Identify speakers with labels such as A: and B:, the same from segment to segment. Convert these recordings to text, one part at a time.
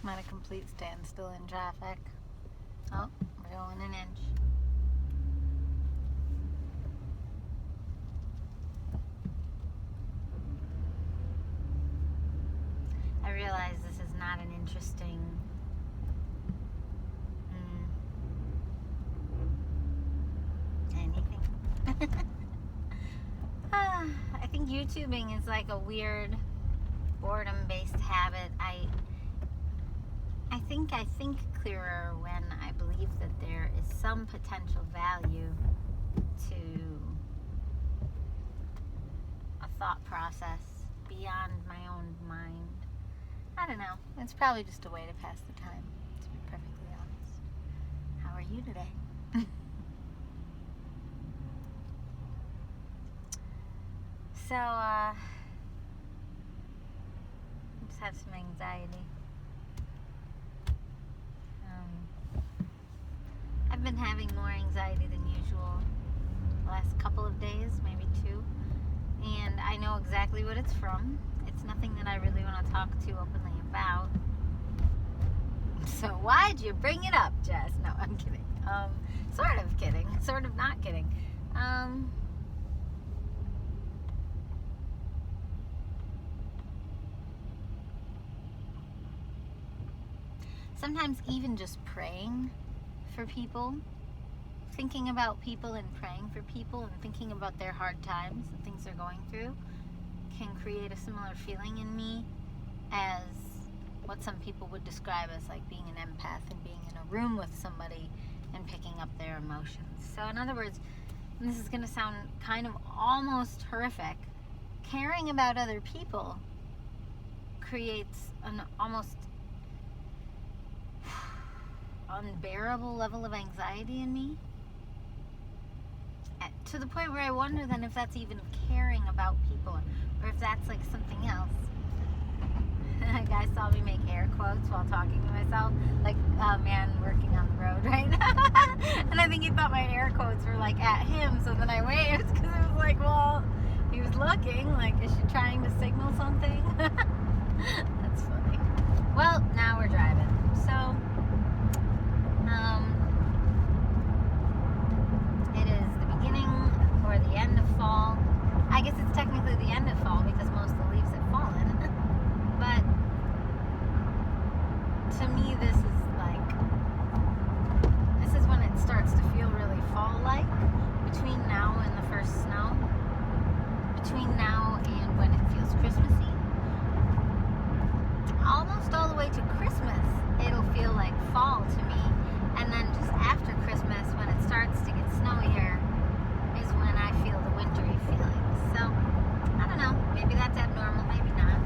A: I'm at a complete standstill in traffic. Oh, we're going an inch. I realize this is not an interesting anything. I think YouTubing is like a weird boredom-based habit. I think clearer when I believe that there is some potential value to a thought process beyond my own mind. I don't know. It's probably just a way to pass the time, to be perfectly honest. How are you today? So, I just have some anxiety. I've been having more anxiety than usual the last couple of days, maybe 2. And I know exactly what it's from. It's nothing that I really want to talk too openly about. So why'd you bring it up, Jess? No, I'm kidding. Sort of kidding. Sort of not kidding. Sometimes even just praying for people, thinking about people and praying for people and thinking about their hard times and things they're going through can create a similar feeling in me as what some people would describe as like being an empath and being in a room with somebody and picking up their emotions. So in other words, and this is going to sound kind of almost horrific, caring about other people creates an almost unbearable level of anxiety in me, to the point where I wonder then if that's even caring about people or if that's like something else. A guy saw me make air quotes while talking to myself, like a man working on the road right now. And I think he thought my air quotes were like at him, so then I waved because it was like, well, he was looking like, is she trying to signal something? That's funny. Well, now we're driving. So it is the beginning or the end of fall. I guess it's technically the end of fall because most of the leaves have fallen. But to me, this is when it starts to feel really fall-like. Between now and the first snow. Between now and when it feels Christmassy. Almost all the way to Christmas, it'll feel like fall to me. And then just after Christmas, when it starts to get snowier, is when I feel the wintry feelings. So, I don't know. Maybe that's abnormal, maybe not.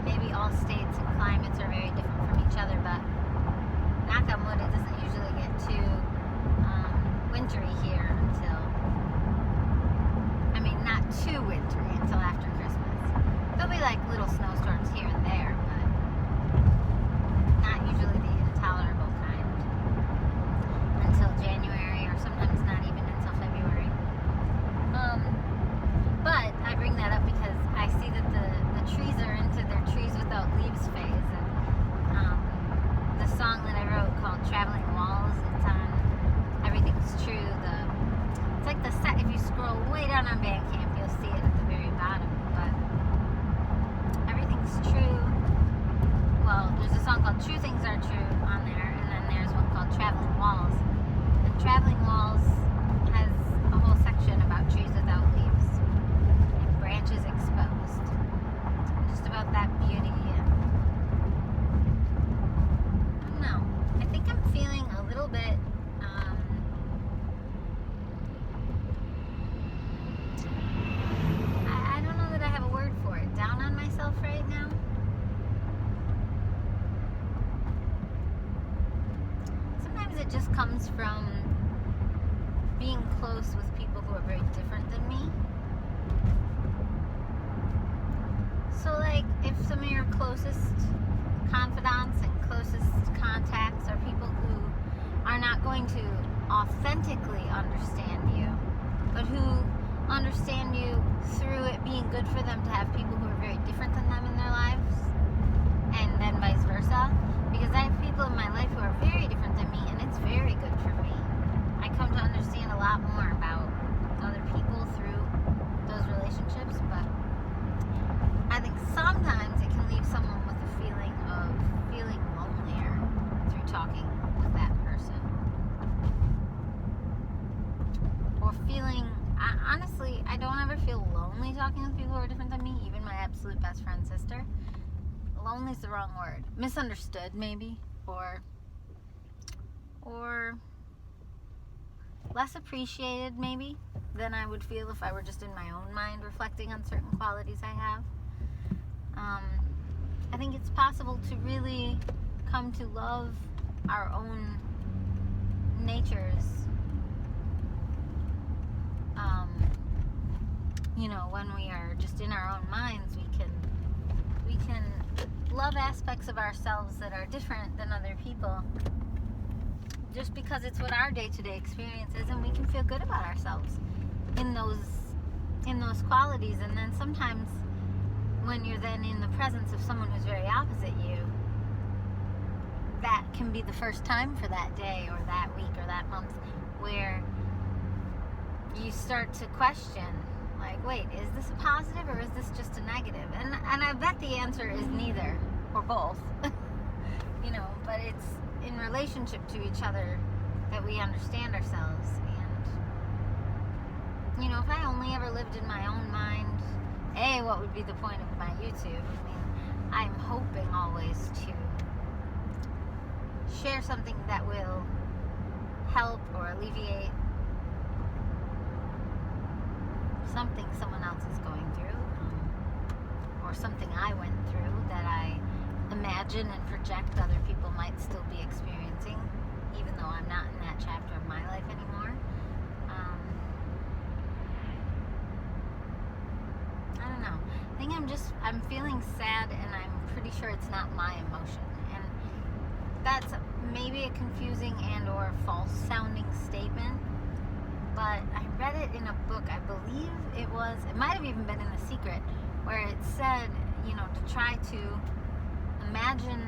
A: Maybe all states and climates are very different from each other, but knock on wood, it doesn't usually get too wintry here until, not too wintry until after Christmas. There'll be like little snowstorms here and there, but not usually the intolerable kind until January, or sometimes not even until February. But I bring that up because I see that the trees are into their trees without leaves phase, and the song that I wrote called Traveling Walls, it's on Everything's True. It's like the set, if you scroll way down on Bandcamp, you'll see it at the very bottom, but Everything's True. Well, there's a song called True Things Are True on there, and then there's one called Traveling Walls. And Traveling Walls has a whole section about trees without leaves and branches exposed. Just about that beauty. And I don't know. I think I'm feeling a little bit I don't know that I have a word for it. Down on myself right now. Sometimes it just comes from being close with people who are very different than me. So like, if some of your closest confidants and closest contacts are people who are not going to authentically understand you, but who understand you through it being good for them to have people who are very different than them in their lives, and then and sister. Lonely's the wrong word. Misunderstood, maybe, or less appreciated, maybe, than I would feel if I were just in my own mind reflecting on certain qualities I have. I think it's possible to really come to love our own natures. When we are just in our own minds, we can love aspects of ourselves that are different than other people, just because it's what our day-to-day experience is, and we can feel good about ourselves in those qualities. And then sometimes when you're then in the presence of someone who's very opposite you, that can be the first time for that day or that week or that month where you start to question, like, wait, is this a positive or is this just a negative? And I bet the answer is neither or both. But it's in relationship to each other that we understand ourselves. And if I only ever lived in my own mind, what would be the point of my YouTube? I'm hoping always to share something that will help or alleviate something someone else is going through, or something I went through that I imagine and project other people might still be experiencing, even though I'm not in that chapter of my life anymore. I don't know. I think I'm feeling sad, and I'm pretty sure it's not my emotion. And that's maybe a confusing and or false sounding statement, but I read it in a book, I believe it might have even been in The Secret, where it said, to try to imagine,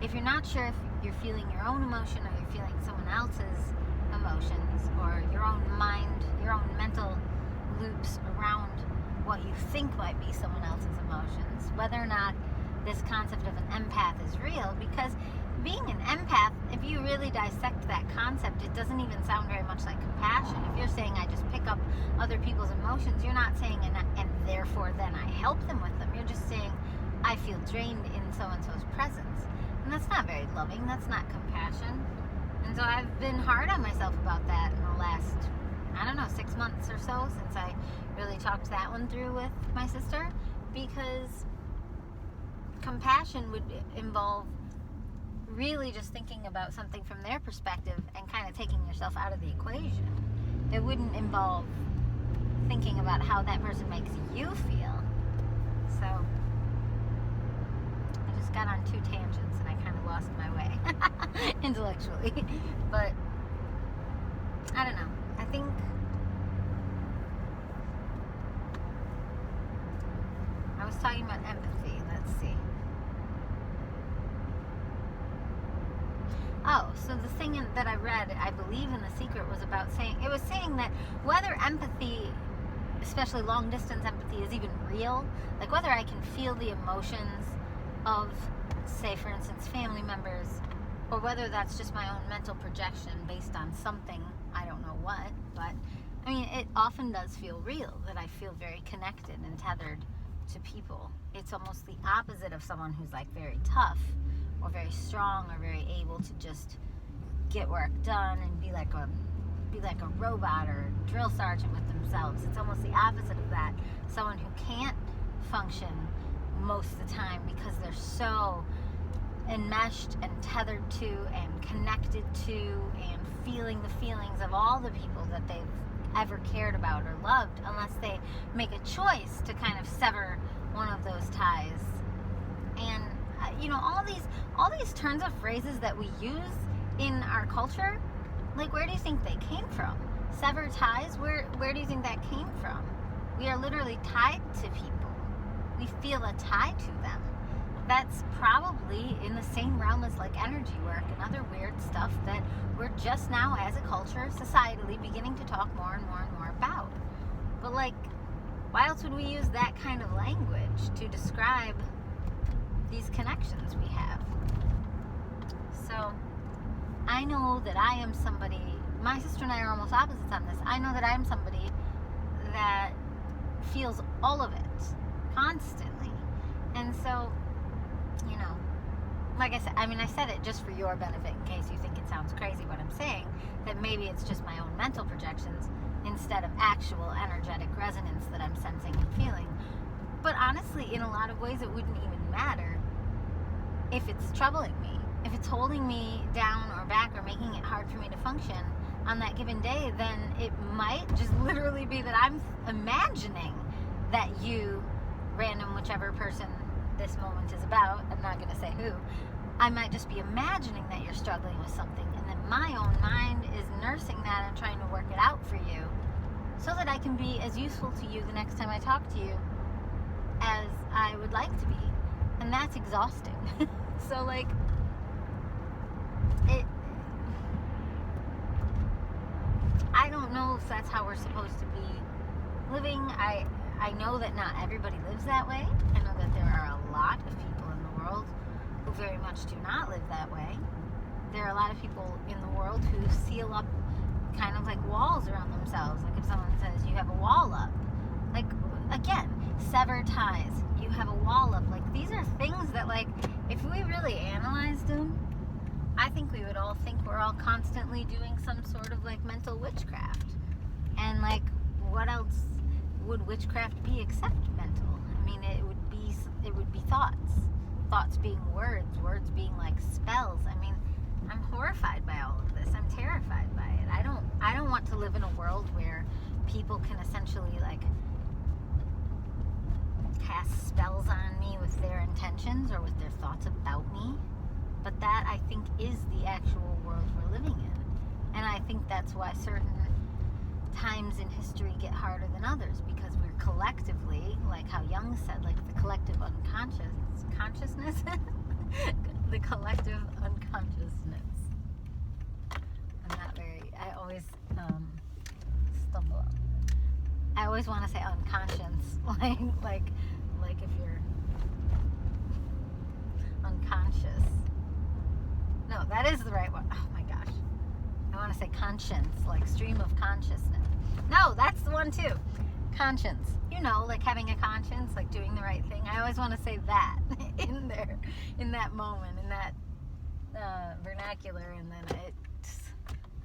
A: if you're not sure if you're feeling your own emotion or you're feeling someone else's emotions, or your own mind, your own mental loops around what you think might be someone else's emotions, whether or not this concept of an empath is real. Because being an empath, if you really dissect that concept, it doesn't even sound very much like compassion. If you're saying I just pick up other people's emotions, you're not saying and therefore then I help them with them. You're just saying I feel drained in so-and-so's presence. And that's not very loving. That's not compassion. And so I've been hard on myself about that in the last, 6 months or so, since I really talked that one through with my sister, because compassion would involve really just thinking about something from their perspective and kind of taking yourself out of the equation. It wouldn't involve thinking about how that person makes you feel. So I just got on 2 tangents and I kind of lost my way intellectually. But I don't know. I think I was talking about empathy. Let's see. Oh, so the thing that I read, I believe in The Secret, was about saying that whether empathy, especially long distance empathy, is even real, like whether I can feel the emotions of, say for instance, family members, or whether that's just my own mental projection based on something, I don't know what, but it often does feel real, that I feel very connected and tethered to people. It's almost the opposite of someone who's like very tough or very strong or very able to just get work done and be like a robot or a drill sergeant with themselves. It's almost the opposite of that. Someone who can't function most of the time because they're so enmeshed and tethered to and connected to and feeling the feelings of all the people that they've ever cared about or loved, unless they make a choice to kind of sever one of those ties. And all these turns of phrases that we use in our culture, like, where do you think they came from? Sever ties, where do you think that came from? We are literally tied to people. We feel a tie to them. That's probably in the same realm as like energy work and other weird stuff that we're just now, as a culture, societally, beginning to talk more and more and more about. But like, why else would we use that kind of language to describe these connections we have? So I know that I am somebody, my sister and I are almost opposites on this. I know that I am somebody that feels all of it constantly. And so, you know, like I said, I said it just for your benefit in case you think it sounds crazy what I'm saying, that maybe it's just my own mental projections instead of actual energetic resonance that I'm sensing and feeling. But honestly, in a lot of ways, it wouldn't even matter if it's troubling me. If it's holding me down or back or making it hard for me to function on that given day, then it might just literally be that I'm imagining that you, random whichever person this moment is about, I'm not going to say who, I might just be imagining that you're struggling with something, and then my own mind is nursing that and trying to work it out for you so that I can be as useful to you the next time I talk to you as I would like to be. And that's exhausting. So like, I don't know if that's how we're supposed to be living. I know that not everybody lives that way. I know that there are a lot of people in the world who very much do not live that way. There are a lot of people in the world who seal up kind of like walls around themselves. Like if someone says, you have a wall up. Like, again, sever ties. You have a wall up. Like, these are things that, like, if we really analyzed them, I think we would all think we're all constantly doing some sort of, like, mental witchcraft. And, like, what else would witchcraft be except mental? I mean, it would be thoughts. Thoughts being words. Words being, like, spells. I mean, I'm horrified by all of this. I'm terrified by it. I don't want to live in a world where people can essentially, like, cast spells on me with their intentions or with their thoughts about me. But that, I think, is the actual world we're living in. And I think that's why certain times in history get harder than others, because we're collectively, like how Jung said, like the collective consciousness, the collective unconsciousness. I always stumble up. I always want to say unconscious, like if you're unconscious. No, that is the right one. Oh my gosh. I want to say conscience, like stream of consciousness. No, that's the one too. Conscience. You know, like having a conscience, like doing the right thing. I always want to say that in there, in that moment, in that vernacular, and then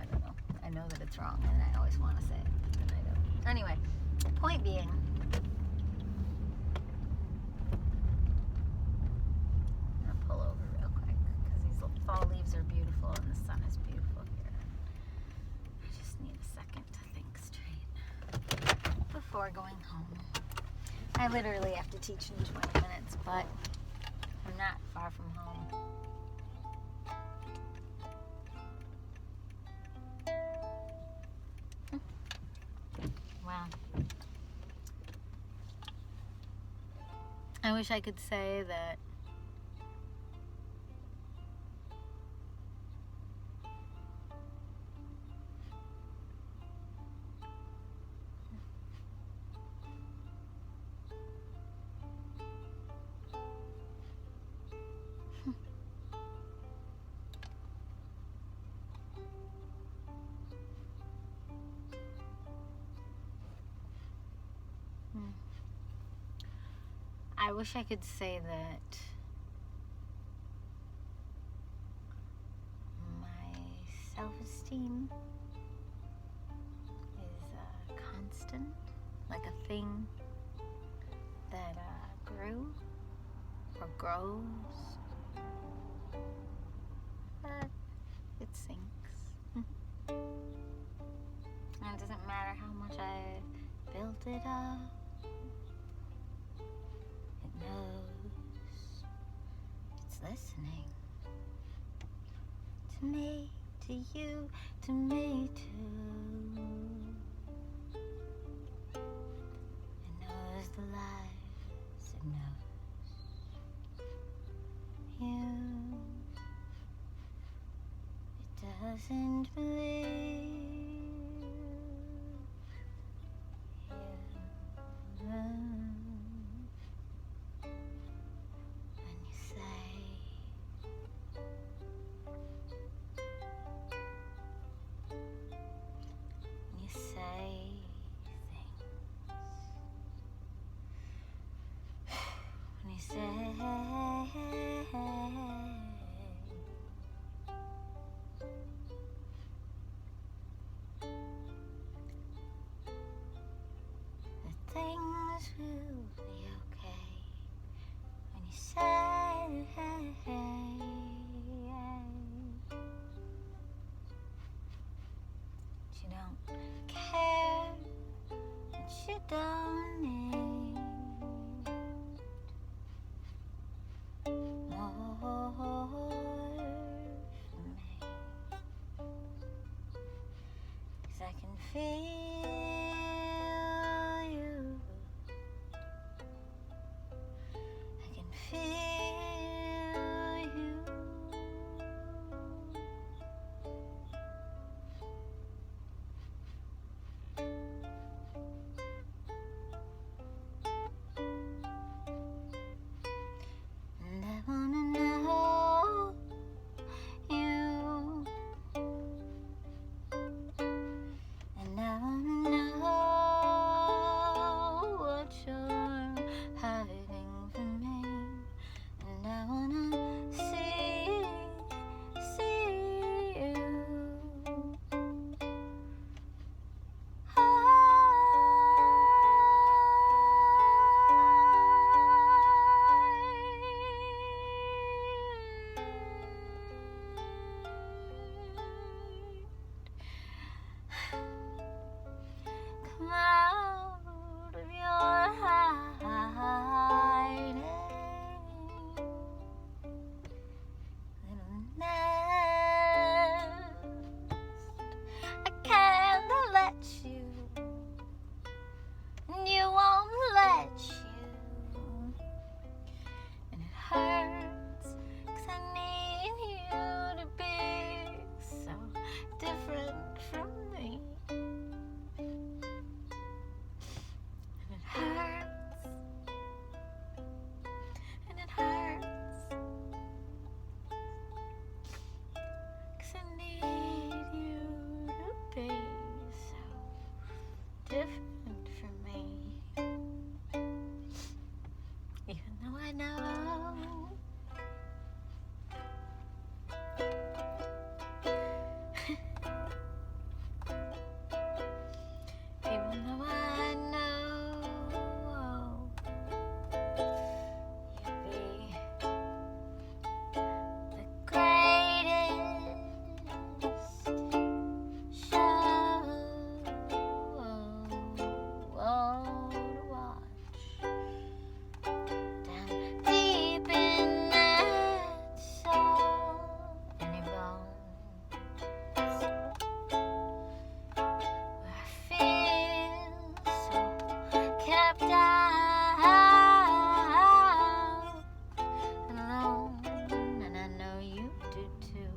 A: I don't know. I know that it's wrong, and I always want to say it, and I don't. Anyway, point being, I'm going to pull over real quick, because these fall leaves are beautiful, and the sun is beautiful here. I just need a second to think straight before going home. I literally have to teach in 20 minutes, but I'm not far from home. Wow. I wish I could say that I wish I could say that my self-esteem is constant, like a thing that grew or grows, but it sinks. And it doesn't matter how much I built it up. It knows it's listening to me, to you, to me too. It knows the lies, it knows you. It doesn't believe you. say that things will be okay when you say that you don't care, that you don't need more from me. 'Cause I can feel you, I can feel you. And I wanna know you, and I wanna know what you're hiding from me, and I wanna see you. Come out of your hiding, little nest. I can't let you, and you won't let you, and it hurts 'cause I need you to be so different from me. And it hurts, and it hurts, 'cause I need you to be so different from me. Even though I know even though I know you'd be the greatest show to watch. Down deep in that soul, in your bones, where I feel so kept out and alone, and I know you do too,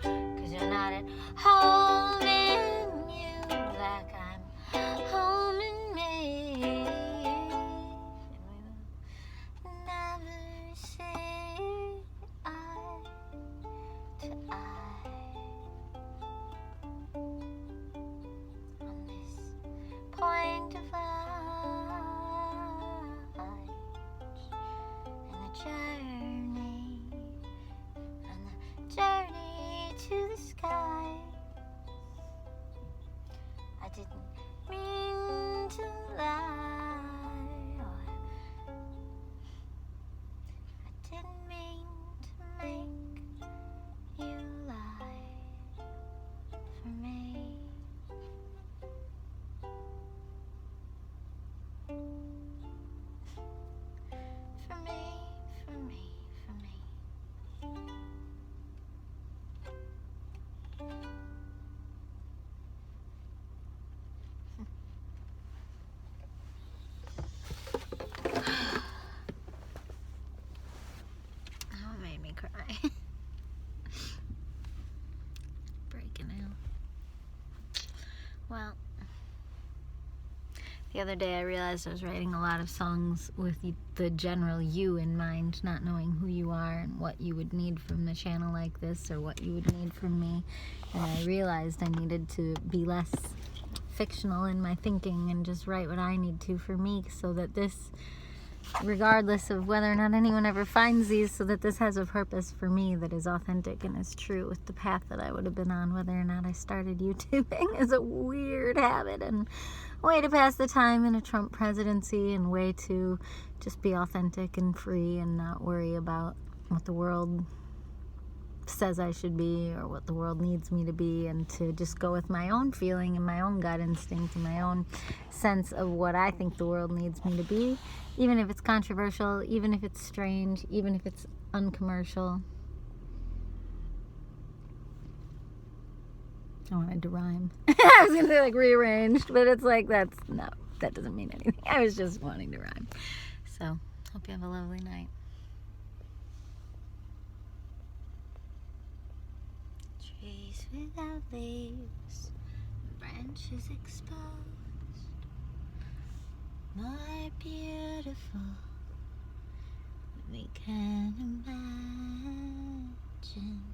A: 'cause you're not at home in you like I'm home in me, and we will never see eye to eye on this point of light, and the journey to the sky. I didn't mean to lie, I didn't mean to make you lie for me. For me, for me, for me. Oh, it made me cry. Breaking out. Well, the other day I realized I was writing a lot of songs with the general you in mind, not knowing who you are and what you would need from a channel like this or what you would need from me. And I realized I needed to be less fictional in my thinking and just write what I need to for me, so that this regardless of whether or not anyone ever finds these, so that this has a purpose for me that is authentic and is true with the path that I would have been on, whether or not I started YouTubing as a weird habit and a way to pass the time in a Trump presidency, and way to just be authentic and free and not worry about what the world says I should be or what the world needs me to be, and to just go with my own feeling and my own gut instinct and my own sense of what I think the world needs me to be, even if it's controversial, even if it's strange, even if it's uncommercial. I wanted to rhyme. I was gonna say like rearranged, but it's like that doesn't mean anything. I was just wanting to rhyme. So hope you have a lovely night. Trees without leaves, branches exposed, more beautiful than we can imagine.